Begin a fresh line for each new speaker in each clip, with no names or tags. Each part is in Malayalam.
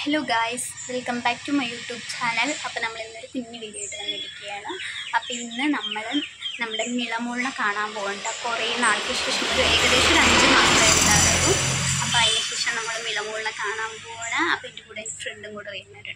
Hello guys, welcome back to my YouTube channel. അപ്പോൾ നമ്മൾ ഇന്നൊരു കുഞ്ഞു വീഡിയോ ആയിട്ട് വന്നിരിക്കുകയാണ്. അപ്പോൾ ഇന്ന് നമ്മൾ നമ്മുടെ മിളമോളിനെ കാണാൻ പോകേണ്ട കുറേ നാൾക്ക് ശേഷം, ഒരു ഏകദേശം 5 മാസം ഉണ്ടായിരുന്നു. അപ്പോൾ അതിന് ശേഷം നമ്മൾ മിളമോളിനെ കാണാൻ പോകണം. അപ്പോൾ എൻ്റെ കൂടെ എൻ്റെ ഫ്രണ്ടും കൂടെ വരുന്നുണ്ട്.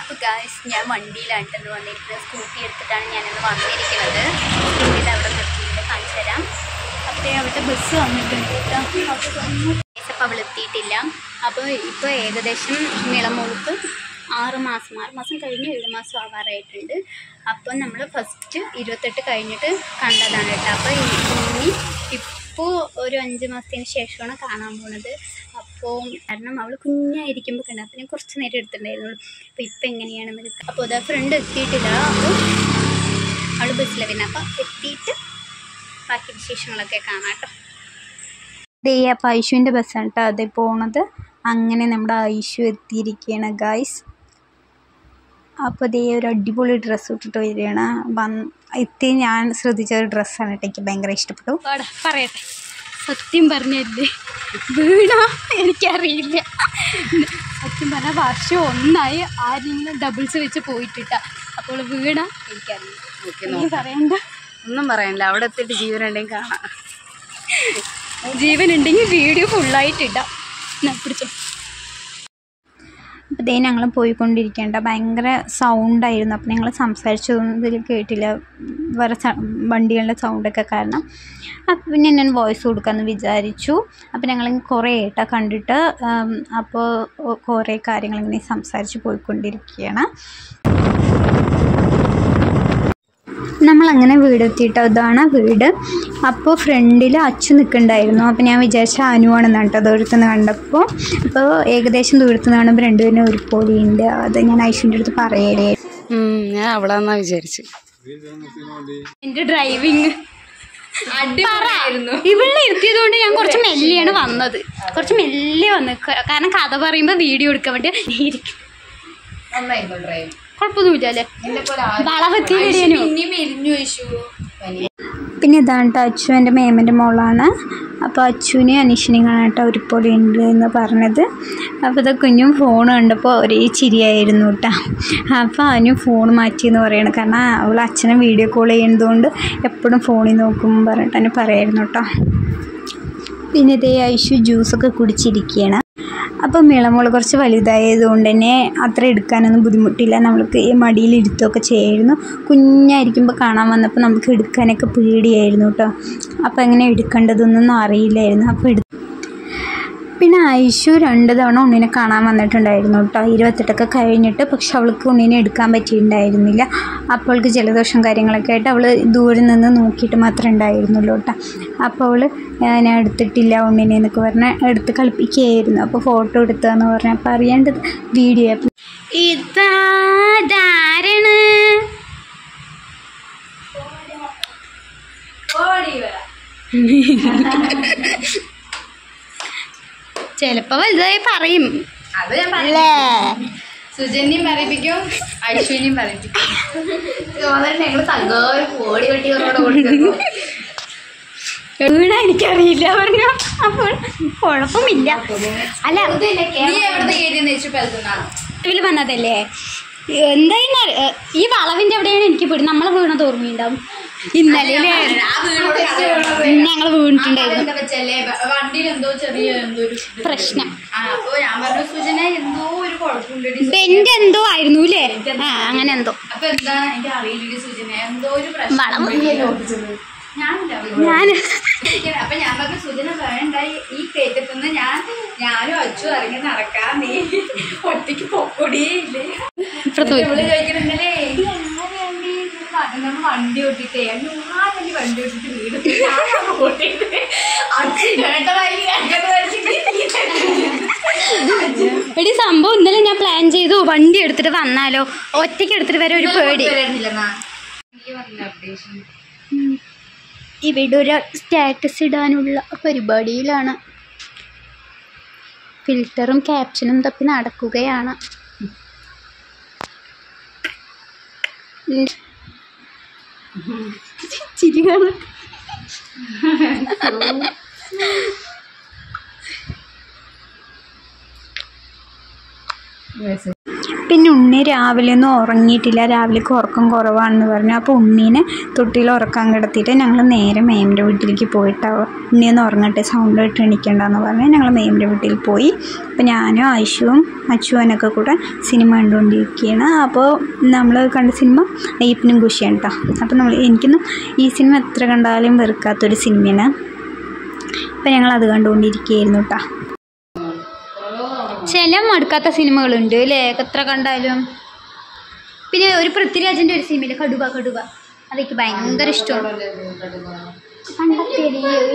അപ്പോൾ ഗായ്സ്, ഞാൻ വണ്ടിയിലായിട്ടെന്ന് വന്നിരിക്കുന്നത്. സ്കൂട്ടി എടുത്തിട്ടാണ് ഞാനിന്ന് വന്നിരിക്കുന്നത്. സ്കൂട്ടിയിൽ അവിടെ നിർത്തിയിട്ട് കാണിച്ചു തരാം. അപ്പോൾ അവിടുത്തെ ബസ് വന്നിട്ടുണ്ട് കേട്ടോ. അപ്പോൾ അവൾ എത്തിയിട്ടില്ല. അപ്പോൾ ഇപ്പോൾ ഏകദേശം മിളമോൾക്ക് 6 മാസം കഴിഞ്ഞ് 7 മാസം ആവാറായിട്ടുണ്ട്. അപ്പോൾ നമ്മൾ ഫസ്റ്റ് 28 കഴിഞ്ഞിട്ട് കണ്ടതാണ് കേട്ടോ. അപ്പോൾ ഇനി ഇപ്പോൾ ഒരു 5 മാസത്തിന് ശേഷമാണ് കാണാൻ പോകുന്നത്. അപ്പോൾ കാരണം അവൾ കുഞ്ഞായിരിക്കുമ്പോൾ കണ്ടു. അപ്പോൾ ഞാൻ കുറച്ച് നേരം എടുത്തിട്ടുണ്ടായിരുന്നുള്ളൂ. അപ്പോൾ ഇപ്പം എങ്ങനെയാണെന്ന് അപ്പോൾ അതാ ഫ്രണ്ട് എത്തിയിട്ടില്ല. അപ്പോൾ അവൾ ബസ്സിൽ പിന്നെ അപ്പോൾ എത്തിയിട്ട് ബാക്കി വിശേഷങ്ങളൊക്കെ കാണാം കേട്ടോ. ദേ അപ്പോൾ ഐശുവിൻ്റെ ബസ്സാണ് കേട്ടോ അതേ പോണത്. അങ്ങനെ നമ്മുടെ ഐശു എത്തിയിരിക്കുകയാണ് ഗായ്സ്. അപ്പോൾ ദേ ഒരു അടിപൊളി ഡ്രസ്സ് ഇട്ടിട്ട് വരികയാണ്. എത്തി ഞാൻ ശ്രദ്ധിച്ച ഒരു ഡ്രസ്സാണ് കേട്ടോ. എനിക്ക് ഭയങ്കര ഇഷ്ടപ്പെട്ടു. പറയട്ടെ, സത്യം പറഞ്ഞല്ലേ വീണ എനിക്കറിയില്ല. സത്യം പറഞ്ഞാൽ വർഷം 1 ആരെങ്കിലും ഡബിൾസ് വെച്ച് പോയിട്ടിട്ട. അപ്പോൾ വീണ എനിക്കറിയില്ല. പറയണ്ട,
ഒന്നും പറയാനില്ല. അവിടെ എത്തിയിട്ട് ജീവനുണ്ടെങ്കിൽ കാണാം.
ജീവനുണ്ടെങ്കിൽ വീഡിയോ ഫുള്ളായിട്ടിടാം. പിടിച്ചോ. അപ്പോൾ ഇതേ ഞങ്ങൾ പോയിക്കൊണ്ടിരിക്കേണ്ട ഭയങ്കര സൗണ്ടായിരുന്നു. അപ്പോൾ ഞങ്ങൾ സംസാരിച്ചതൊന്നും കേട്ടില്ല, വേറെ വണ്ടികളുടെ സൗണ്ടൊക്കെ കാരണം. അപ്പോൾ പിന്നെ ഞാൻ വോയിസ് കൊടുക്കാമെന്ന് വിചാരിച്ചു. അപ്പോൾ ഞങ്ങൾ കുറേ ഏട്ടാ കണ്ടിട്ട് അപ്പോൾ കുറേ കാര്യങ്ങളിങ്ങനെ സംസാരിച്ച് പോയിക്കൊണ്ടിരിക്കുകയാണ്. നമ്മളങ്ങനെ വീടെത്തിയിട്ട് ഇതാണ് വീട്. അപ്പോൾ ഫ്രണ്ടിൽ അച്ചു നിൽക്കുന്നുണ്ടായിരുന്നു. അപ്പോൾ ഞാൻ വിചാരിച്ച അനുവാണെന്നാണ് കേട്ടോ ദൂരത്തു നിന്ന് കണ്ടപ്പോൾ. അപ്പോൾ ഏകദേശം ദൂരത്തു നിന്ന് കാണുമ്പോൾ രണ്ടുപേരും ഒരുപോലെ ഉണ്ട്. അത് ഞാൻ ഐശ്വൻ്റെ അടുത്ത് പറയലേ.
ഞാൻ അവിടെ നിന്നാ വിചാരിച്ചു.
എൻ്റെ ഡ്രൈവിങ് അടിപൊളിയായിരുന്നു. ഇവിടെ ഇരുത്തിയത് കൊണ്ട് ഞാൻ കുറച്ച് മെല്ലെയാണ് വന്നത്. കുറച്ച് മെല്ലെ വന്ന്, കാരണം കഥ പറയുമ്പോൾ വീഡിയോ എടുക്കാൻ വേണ്ടി ഇരിക്കും. കുഴപ്പമൊന്നുമില്ലല്ലേ. പിന്നെ ഇതാണ് കേട്ടോ അച്ചു, എൻ്റെ മേമൻ്റെ മോളാണ്. അപ്പോൾ അച്ചുവിനെ അനീഷിനെയും കാണാട്ടോ ഒരുപോലെ ഉണ്ട് എന്ന് പറഞ്ഞത്. അപ്പോൾ ഇത് കുഞ്ഞും ഫോൺ കണ്ടപ്പോൾ ഒരേ ചിരിയായിരുന്നു കേട്ടോ. അപ്പോൾ അവനും ഫോൺ മാറ്റിയെന്ന് പറയണം, കാരണം അവൾ അച്ഛനെ വീഡിയോ കോൾ ചെയ്യുന്നതുകൊണ്ട് എപ്പോഴും ഫോണിൽ നോക്കുമ്പോൾ പറഞ്ഞിട്ട് അവന് പറയായിരുന്നു കേട്ടോ. പിന്നെ ഇതേ ഐശു ജ്യൂസൊക്കെ കുടിച്ചിരിക്കുകയാണ്. അപ്പോൾ മിളമോൾ കുറച്ച് വലുതായത് കൊണ്ട് തന്നെ അത്ര എടുക്കാനൊന്നും ബുദ്ധിമുട്ടില്ല. നമ്മൾക്ക് ഈ മടിയിൽ ഇരുത്തുകയൊക്കെ ചെയ്യായിരുന്നു. കുഞ്ഞായിരിക്കുമ്പോൾ കാണാൻ വന്നപ്പോൾ നമുക്ക് എടുക്കാനൊക്കെ പേടിയായിരുന്നു കേട്ടോ. അപ്പോൾ എങ്ങനെ എടുക്കേണ്ടതൊന്നും അറിയില്ലായിരുന്നു. അപ്പോൾ പിന്നെ ഐശു 2 തവണ ഉണ്ണിനെ കാണാൻ വന്നിട്ടുണ്ടായിരുന്നു കേട്ടോ. 28 കഴിഞ്ഞിട്ട്. പക്ഷെ അവൾക്ക് ഉണ്ണിനെ എടുക്കാൻ പറ്റിയിട്ടുണ്ടായിരുന്നില്ല. അപ്പോൾ അവൾക്ക് ജലദോഷം കാര്യങ്ങളൊക്കെ ആയിട്ട് അവൾ ദൂരെ നിന്ന് നോക്കിയിട്ട് മാത്രമേ ഉണ്ടായിരുന്നുള്ളൂ കേട്ടോ. അപ്പോൾ അവൾ ഞാൻ എടുത്തിട്ടില്ല ഉണ്ണിനെ എന്നൊക്കെ പറഞ്ഞാൽ എടുത്ത് കളിപ്പിക്കുകയായിരുന്നു. അപ്പോൾ ഫോട്ടോ എടുത്തതെന്ന് പറഞ്ഞാൽ അപ്പോൾ അറിയേണ്ടത് വീഡിയോ. ഇതാരാണ്? ചിലപ്പോ വലുതായി പറയും.
അത് സുജന്യം പറയിപ്പിക്കും, ഐശ്വര്യം പറയിപ്പിക്കും. ഞങ്ങള് തങ്കോര് കോടി കെട്ടിയവരോട് കൊടുക്കുന്നു.
വീണ എനിക്കറിയില്ല പറഞ്ഞു. അപ്പോൾ കുഴപ്പമില്ല. അല്ല ഇതിൽ വന്നതല്ലേ എന്തായാലും ഈ വളവിന്റെ എവിടെയാണ് എനിക്ക് പെടും. നമ്മളെ വീണത് ഓർമ്മയുണ്ടാവും. ഇന്നലെ ഞങ്ങൾ വീണിട്ടുണ്ടായിരുന്നു. പ്രശ്നം ബെന്റ് എന്തോ ആയിരുന്നു അല്ലേ? അങ്ങനെ എന്തോ ഞാൻ
അപ്പൊ ഞാൻ പറഞ്ഞു സുജന വേണ്ടായി ഈ കയറ്റത്തുനിന്ന് ഞാനും അച്ചു ഇറങ്ങി നടക്കാൻ, നീ ഒറ്റയ്ക്ക് പൊക്കൊടിയേ ഇല്ലേ. ചോദിക്കണെങ്കിലേ നമ്മൾ വണ്ടി ഓട്ടിട്ടേ ഞാനല്ലേ വണ്ടി ഓട്ടിട്ട് വീട് ഓട്ടിട്ട് അച്ചു കേട്ടതായി
എടി സംഭവം ഇന്നലെ ഞാൻ പ്ലാൻ ചെയ്തു വണ്ടി എടുത്തിട്ട് വന്നാലോ, ഒറ്റയ്ക്ക് എടുത്തിട്ട് വരെ ഒരു പേടി. ഇവിടെ ഒരു സ്റ്റാറ്റസ് ഇടാനുള്ള പരിപാടിയിലാണ്. ഫിൽറ്ററും ക്യാപ്ഷനും തപ്പി നടക്കുകയാണ്. ചിരി കാണാൻ പിന്നെ ഉണ്ണി രാവിലെ ഒന്നും ഉറങ്ങിയിട്ടില്ല, രാവിലേക്ക് ഉറക്കം കുറവാണെന്ന് പറഞ്ഞു. അപ്പോൾ ഉണ്ണീനെ തൊട്ടിയിൽ ഉറക്കാൻ കിടത്തിയിട്ട് ഞങ്ങൾ നേരെ മേമിൻ്റെ വീട്ടിലേക്ക് പോയിട്ടാവും. ഉണ്ണിയൊന്ന് ഉറങ്ങട്ടെ, സൗണ്ട് ഇട്ട് എണീക്കണ്ടെന്ന് പറഞ്ഞ് ഞങ്ങൾ മേമിൻ്റെ വീട്ടിൽ പോയി. അപ്പോൾ ഞാനും ആയിഷുവും അച്ചുവനൊക്കെ കൂടെ സിനിമ കണ്ടുകൊണ്ടിരിക്കുകയാണ്. അപ്പോൾ നമ്മൾ കണ്ട സിനിമ അയ്യപ്പനും കുശിയാണ് കേട്ടോ. അപ്പോൾ എനിക്കൊന്നും ഈ സിനിമ എത്ര കണ്ടാലും വെറുക്കാത്തൊരു സിനിമയാണ്. അപ്പോൾ ഞങ്ങളത് കണ്ടുകൊണ്ടിരിക്കുകയായിരുന്നു കേട്ടോ. ചില മടുക്കാത്ത സിനിമകളുണ്ട് അല്ലേ, എത്ര കണ്ടാലും. പിന്നെ ഒരു പൃഥ്വിരാജിൻ്റെ ഒരു സിനിമയില്ലേ, കടുവ, അതെനിക്ക് ഭയങ്കര ഇഷ്ടമാണ്. പണ്ടത്തെ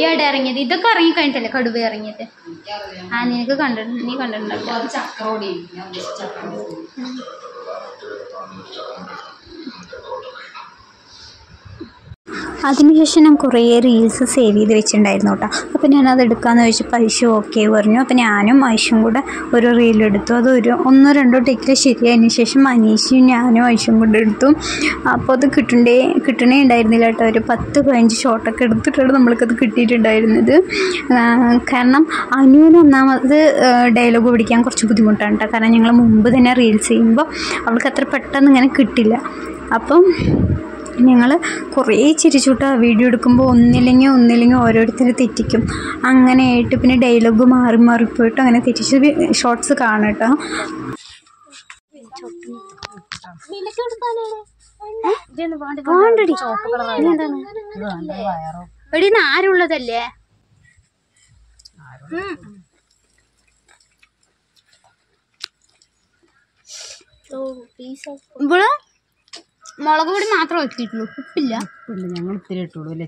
ഈയിടെ ഇറങ്ങിയത്, ഇതൊക്കെ ഇറങ്ങിക്കഴിഞ്ഞിട്ടല്ലേ കടുവ ഇറങ്ങിയത്. നീ കണ്ടിട്ടുണ്ടല്ലോ. അതിനുശേഷം ഞാൻ കുറേ റീൽസ് സേവ് ചെയ്ത് വെച്ചിട്ടുണ്ടായിരുന്നു കേട്ടോ. അപ്പോൾ ഞാനത് എടുക്കാമെന്ന് ചോദിച്ചപ്പോൾ ഐഷു ഓക്കെ പറഞ്ഞു. അപ്പോൾ ഞാനും ഐഷും കൂടെ ഒരു റീലെടുത്തു. അത് 1-2 ടേക്കിൽ ശരിയായതിന് ശേഷം അനീഷും ഞാനും ഐഷും കൂടെ എടുത്തു. അപ്പോൾ അത് കിട്ടണേ ഉണ്ടായിരുന്നില്ല കേട്ടോ. ഒരു 10-15 ഷോട്ടൊക്കെ എടുത്തിട്ടാണ് നമ്മൾക്കത് കിട്ടിയിട്ടുണ്ടായിരുന്നത്. കാരണം അനുവിന് ഒന്നാമത് ഡയലോഗ് പിടിക്കാൻ കുറച്ച് ബുദ്ധിമുട്ടാണ് കേട്ടോ. കാരണം ഞങ്ങൾ മുമ്പ് തന്നെ റീൽസ് ചെയ്യുമ്പോൾ അവൾക്ക് അത്ര പെട്ടെന്ന് ഇങ്ങനെ കിട്ടില്ല. അപ്പം ഞങ്ങൾ കുറേ ചിരിച്ചുട്ടാ വീഡിയോ എടുക്കുമ്പോൾ ഒന്നില്ലെങ്കിൽ ഓരോരുത്തർ തെറ്റിക്കും. അങ്ങനെയായിട്ട് പിന്നെ ഡയലോഗ് മാറിപ്പോയിട്ട് അങ്ങനെ തെറ്റിച്ച് ഷോർട്സ് കാണാം കേട്ടോ. എടി ആരുള്ളതല്ലേ ഇവിടെ മുളക് പൊടി മാത്രമേ വെച്ചിട്ടുള്ളൂ, ഉപ്പില്ല.
ഞങ്ങൾ ഇത്തിരി ഇട്ടുള്ളൂ അല്ലേ?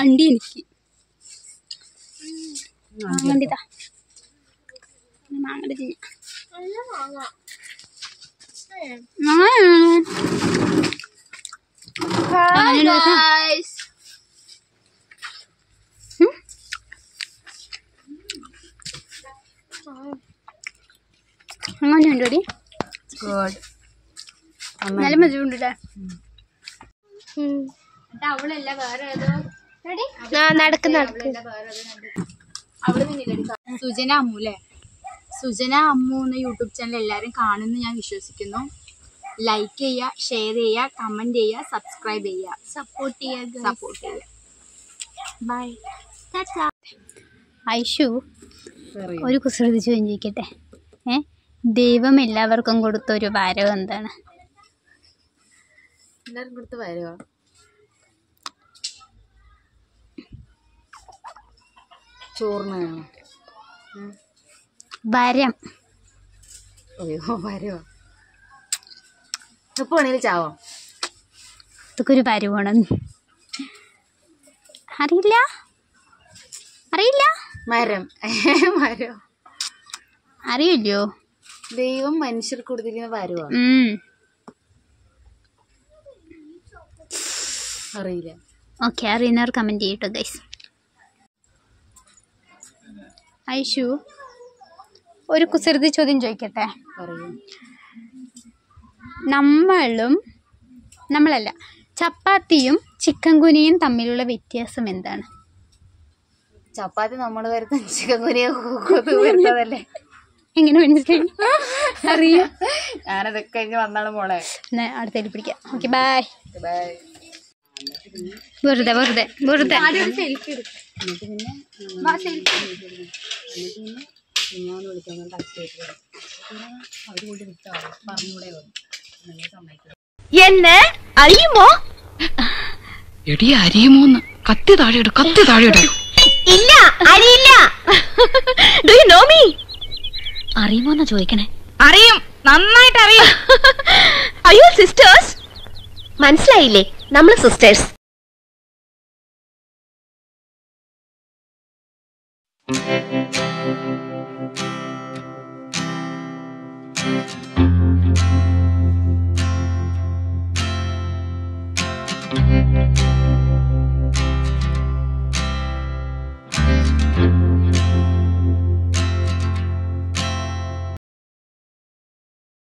അണ്ടി എനിക്ക് മാങ്ങണ്ടിതാ, മാങ്ങണ്ടി തിന്ന അങ്ങനെയുണ്ടോടി? നല്ല മധുരമുണ്ടല്ലേ? അവളല്ല വേറെ ഏതോ സുജന അമ്മു അല്ലേ? സുജന അമ്മു എന്ന യൂട്യൂബ് ചാനൽ എല്ലാവരും കാണുമെന്ന് ഞാൻ വിശ്വസിക്കുന്നു. ലൈക്ക് ചെയ്യുക, ഷെയർ ചെയ്യുക, കമന്റ് ചെയ്യുക, സബ്സ്ക്രൈബ് ചെയ്യുക, സപ്പോർട്ട് ചെയ്യുക. ബൈ. ഐഷു ഒരു കുസൃതി ചോദിക്കട്ടെ. ദൈവം എല്ലാവർക്കും കൊടുത്തൊരു വരം എന്താണ്?
എല്ലാവർക്കും കൊടുത്ത വരവാ ചോറിനാണ്
വരം.
അയ്യോ വരവാ, എപ്പോ വേണേലും ചാവോ.
ഇതൊക്കെ ഒരു വരവാണ്. അറിയില്ല
മരം
അറിയില്ലോ.
ദൈവം മനുഷ്യർക്ക് കൊടുത്തിരിക്കുന്ന വരവാ. അറിയില്ല.
ഓക്കെ, അറിയുന്നവർ കമന്റ് ചെയ്യട്ടോ ഗൈസ്. ഐഷു ഒരു കുസൃതി ചോദ്യം ചോദിക്കട്ടെ. നമ്മളല്ല ചപ്പാത്തിയും ചിക്കൻ കുനിയും തമ്മിലുള്ള വ്യത്യാസം എന്താണ്?
ചപ്പാത്തി നമ്മൾ വരുന്ന ചിക്കൻ കുനിയ വരുന്നതല്ലേ?
എങ്ങനെ മനസ്സിലായി? അറിയാം,
ഞാനതൊക്കെ കഴിഞ്ഞ് വന്നാണ് മോളെ.
അടുത്തേക്ക് പിടിക്കാം. Okay, by. വെറുതെ സെൽഫി എടുക്കും.
എന്നെ അറിയുമോ? എടി അറിയുമോന്ന്? കത്തി താഴെയിട്. ഇല്ല, അറിയില്ല. Do you know me? അറിയുമോന്നാ ചോദിക്കണേ. അറിയും, നന്നായിട്ട് അറിയും. അയ്യോ സിസ്റ്റേഴ്സ്, മനസ്സിലായില്ലേ? നമ്മള് സിസ്റ്റേഴ്സ്.